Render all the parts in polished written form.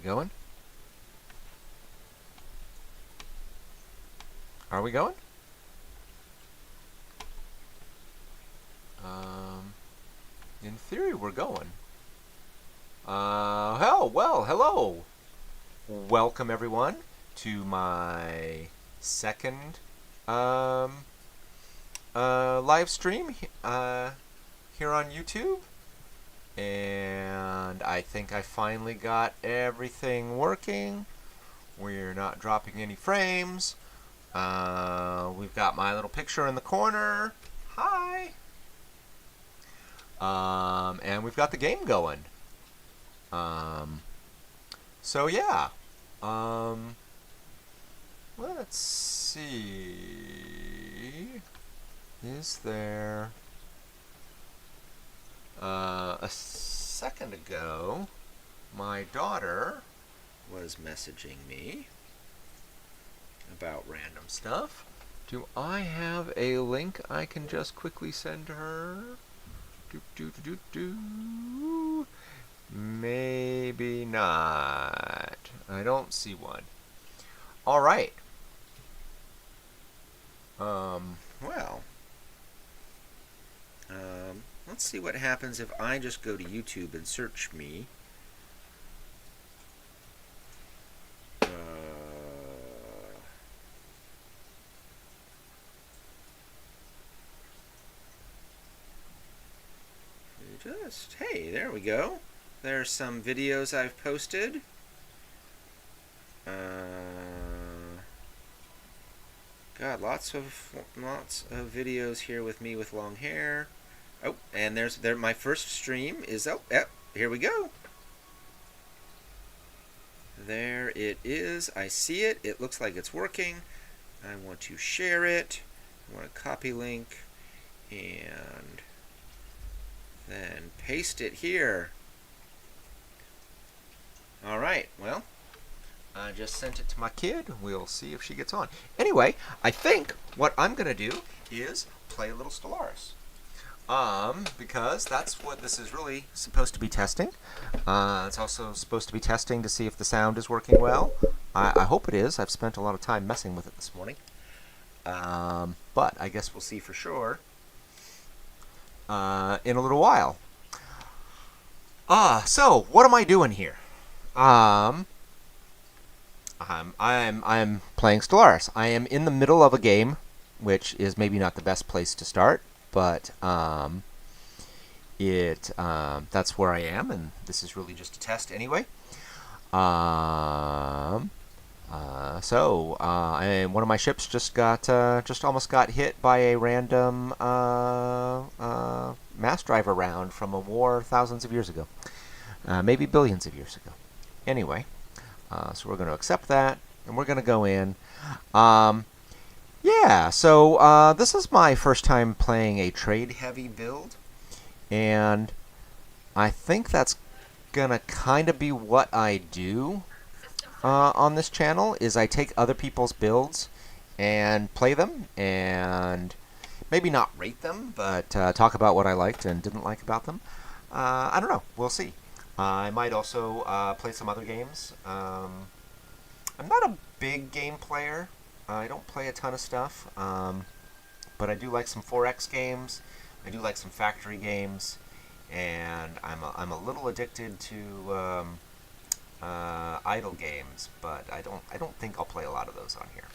going? Are we going? In theory, we're going. Hello. Welcome, everyone, to my second live stream here on YouTube. And I think I finally got everything working. We're not dropping any frames. We've got my little picture in the corner. Hi. And we've got the game going. So yeah. Let's see. Is there... a second ago, my daughter was messaging me about random stuff. Do I have a link I can just quickly send to her? Maybe not. I don't see one. All right. Let's see what happens if I just go to YouTube and search me. Hey, there we go. There's some videos I've posted. God, lots of videos here with me with long hair. Oh, and there's my first stream is here we go. There it is. I see it. It looks like it's working. I want to share it. I want to copy link and then paste it here. All right. Well, I just sent it to my kid. We'll see if she gets on. Anyway, I think what I'm going to do is play a little Stellaris. Because that's what this is really supposed to be testing. It's also supposed to be testing to see if the sound is working well. I hope it is. I've spent a lot of time messing with it this morning. But I guess we'll see for sure in a little while. So what am I doing here? I'm playing Stellaris. I am in the middle of a game, which is maybe not the best place to start. But that's where I am, and this is really just a test anyway. One of my ships just almost got hit by a random mass driver round from a war thousands of years ago, maybe billions of years ago. Anyway, so we're going to accept that, and we're going to go in. Yeah, so this is my first time playing a trade-heavy build, and I think that's gonna kind of be what I do on this channel, is I take other people's builds and play them, and maybe not rate them, but talk about what I liked and didn't like about them. I don't know, we'll see. I might also play some other games. I'm not a big game player. I don't play a ton of stuff, but I do like some 4X games. I do like some factory games, and I'm a little addicted to idle games, but I don't think I'll play a lot of those on here.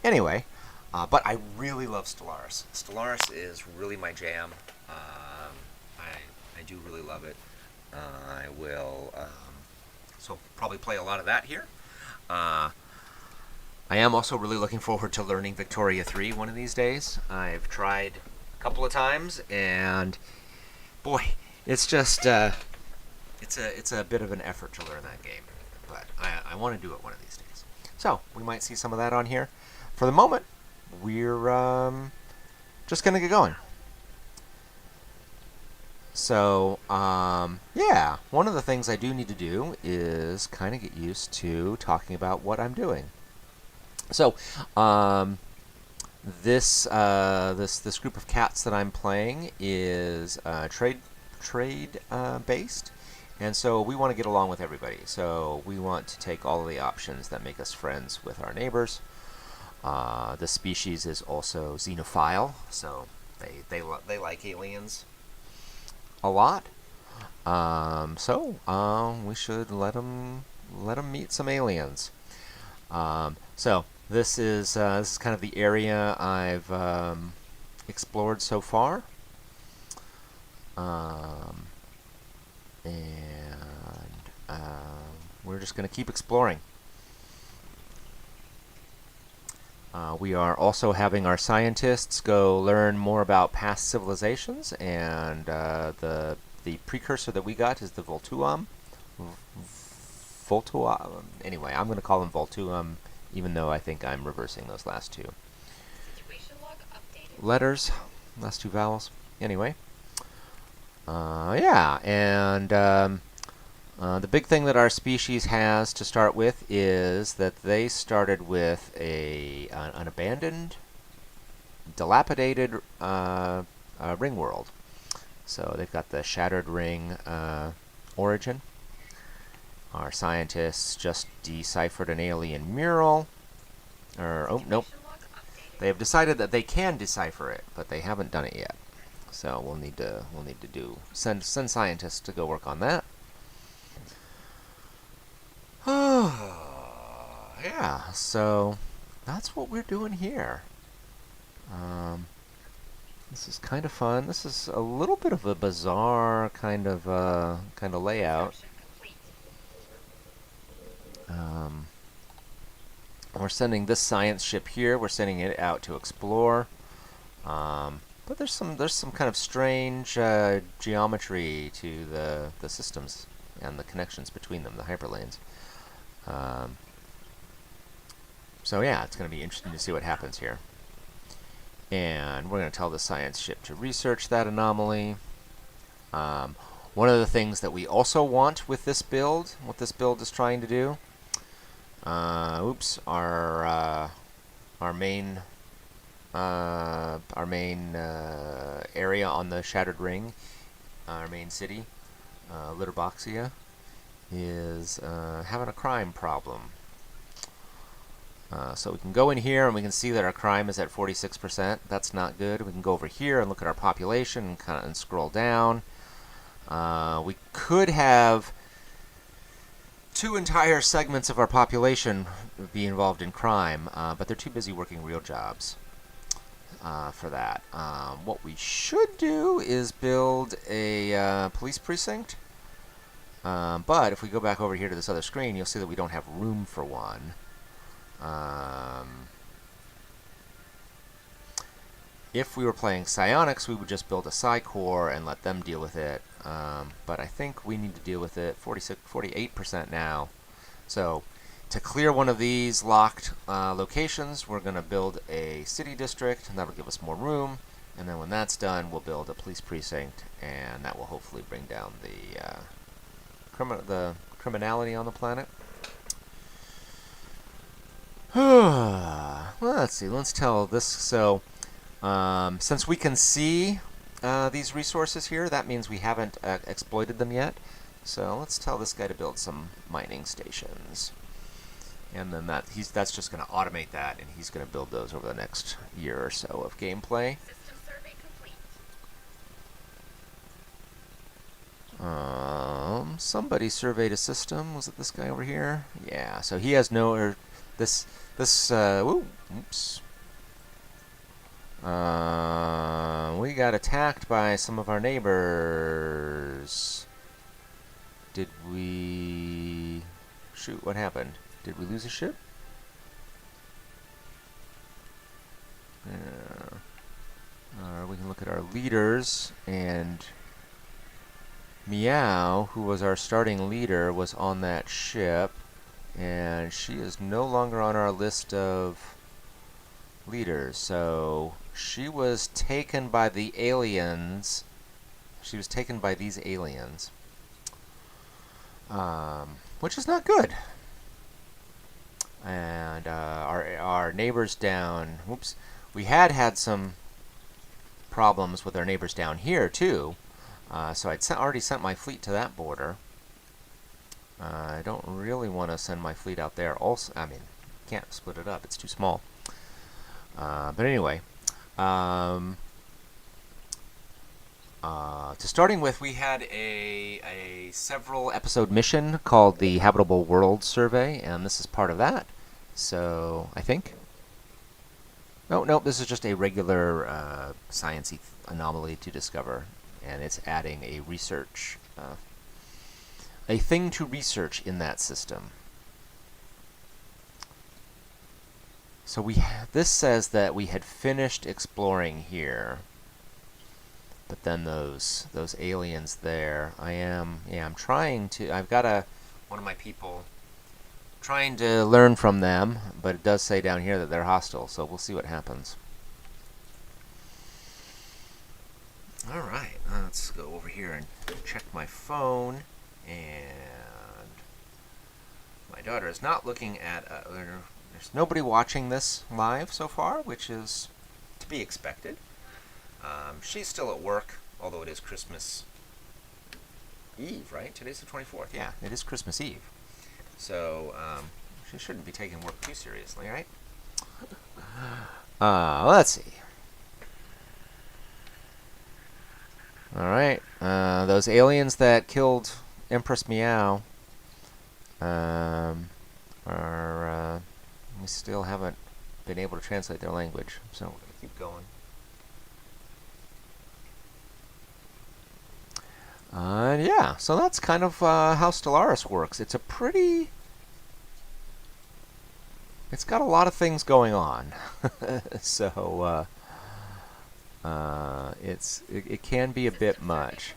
Anyway, but I really love Stellaris. Stellaris is really my jam. I do really love it. I will so probably play a lot of that here. I am also really looking forward to learning Victoria 3 one of these days. I've tried a couple of times, and boy, it's just it's a bit of an effort to learn that game. But I want to do it one of these days. So we might see some of that on here. For the moment, we're just gonna get going. So yeah, one of the things I do need to do is kind of get used to talking about what I'm doing. So, this group of cats that I'm playing is trade based, And so we want to get along with everybody. So we want to take all of the options that make us friends with our neighbors. The species is also xenophile, so they like aliens a lot. We should let them meet some aliens. So this is kind of the area I've explored so far, and we're just going to keep exploring. We are also having our scientists go learn more about past civilizations, and the precursor that we got is the Voltuam. Voltuam. Anyway, I'm going to call them Voltuam, even though I think I'm reversing those last two letters, last two vowels. Anyway, yeah, and the big thing that our species has to start with is that they started with an abandoned, dilapidated ring world. So they've got the shattered ring origin. Our scientists just deciphered an alien mural. Oh, nope. They have decided that they can decipher it, but they haven't done it yet. So we'll need to send scientists to go work on that. Yeah, so that's what we're doing here. This is kind of fun. This is a little bit of a bizarre kind of layout. We're sending this science ship here. We're sending it out to explore. But there's some kind of strange geometry to the systems and the connections between them, the hyperlanes. So yeah, it's going to be interesting to see what happens here. And we're going to tell the science ship to research that anomaly. One of the things that we also want with this build, what this build is trying to do, our main area on the shattered ring, our main city, Litterboxia, is having a crime problem. So we can go in here and we can see that our crime is at 46%. That's not good. We can go over here and look at our population and scroll down. We could have 2 entire segments of our population be involved in crime, but they're too busy working real jobs for that. What we should do is build a police precinct. But if we go back over here to this other screen, you'll see that we don't have room for one. If we were playing psionics, we would just build a psi core and let them deal with it. But I think we need to deal with it 48% now. So to clear one of these locked locations, we're going to build a city district, and that will give us more room. And then when that's done, we'll build a police precinct, and that will hopefully bring down the criminality on the planet. Well, let's see. Let's tell this. So, since we can see these resources here, that means we haven't exploited them yet. So let's tell this guy to build some mining stations, and then that's just going to automate that, and he's going to build those over the next year or so of gameplay. System survey complete. Somebody surveyed a system. Was it this guy over here? Yeah. So he has no this. Oops. We got attacked by some of our neighbors. Did we... Shoot, what happened? Did we lose a ship? Yeah. We can look at our leaders, and Meow, who was our starting leader, was on that ship. And she is no longer on our list of leaders. So she was taken by the aliens. She was taken by these aliens. Which is not good. And our neighbors down... Whoops. We had some problems with our neighbors down here, too. So I'd already sent my fleet to that border. I don't really want to send my fleet out there. Also, I mean, can't split it up. It's too small. But anyway, to starting with, we had a several episode mission called the Habitable World Survey, and this is part of that. So I think. Oh no, this is just a regular sciencey anomaly to discover, and it's adding a research, a thing to research in that system. So this says that we had finished exploring here, but then those aliens there. I'm trying to. I've got one of my people trying to learn from them, but it does say down here that they're hostile. So we'll see what happens. All right, let's go over here and check my phone, and my daughter is not looking at. There's nobody watching this live so far, which is to be expected. She's still at work, although it is Christmas Eve, right? Today's the 24th. Yeah, it is Christmas Eve. So she shouldn't be taking work too seriously, right? Let's see. All right, those aliens that killed Empress Meow we still haven't been able to translate their language, so we're going to keep going. Yeah, so that's kind of how Stellaris works. It's got a lot of things going on. So it can be a bit much.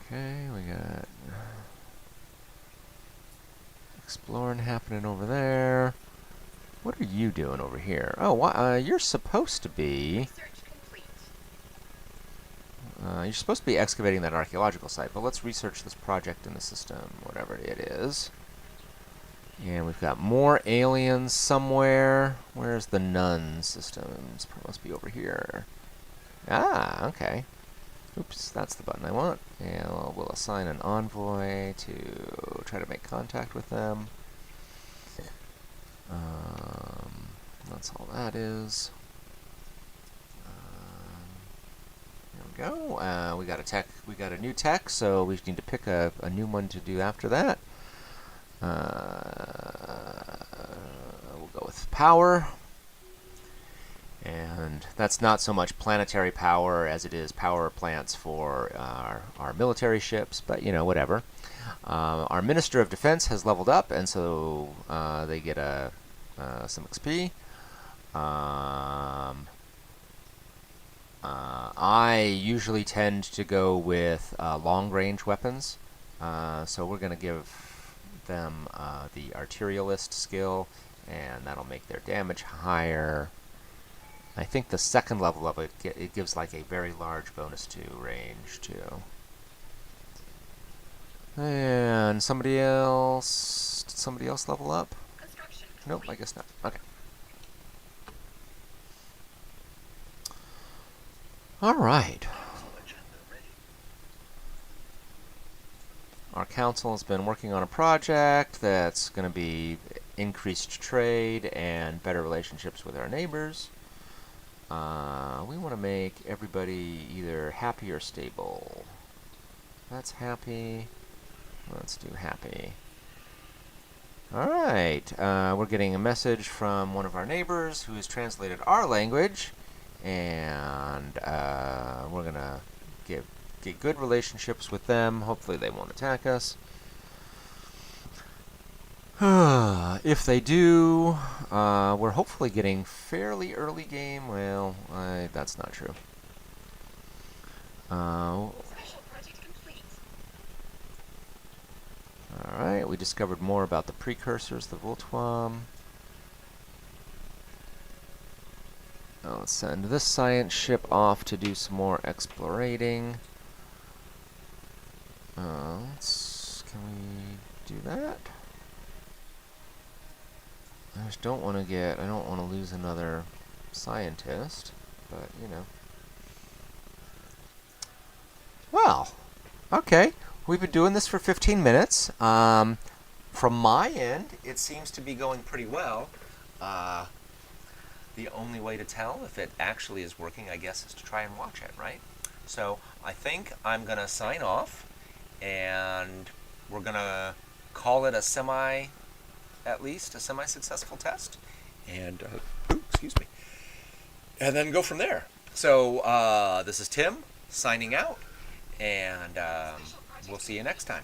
Okay, we got exploring happening over there. What are you doing over here? Oh, you're supposed to be... you're supposed to be excavating that archaeological site, but let's research this project in the system, whatever it is. And we've got more aliens somewhere. Where's the Nun systems? It must be over here. Ah, okay. Oops, that's the button I want. And we'll assign an envoy to try to make contact with them. That's all that is. There we go. We got a new tech, so we need to pick a new one to do after that. We'll go with power. And that's not so much planetary power as it is power plants for our military ships, but, you know, whatever. Our Minister of Defense has leveled up, and so they get some XP. I usually tend to go with long-range weapons, so we're going to give them the Arterialist skill, and that'll make their damage higher. I think the second level of it gives like a very large bonus to range too. And did somebody else level up? Nope, I guess not. Okay. All right. Our council has been working on a project that's going to be increased trade and better relationships with our neighbors. We want to make everybody either happy or stable. That's happy. Let's do happy. Alright, we're getting a message from one of our neighbors who has translated our language, and we're going to get good relationships with them. Hopefully they won't attack us. If they do, we're hopefully getting fairly early game. Well, that's not true. Alright, we discovered more about the precursors, the Voltwam. Let's send this science ship off to do some more explorating. Can we do that? I just don't want to lose another scientist, but, you know. Well, Okay, we've been doing this for 15 minutes. From my end, it seems to be going pretty well. Uh, the only way to tell if it actually is working, I guess, is to try and watch it, right? So I think I'm going to sign off, and we're going to call it at least a semi-successful test, and excuse me, and then go from there. So this is Tim signing out, and we'll see you next time.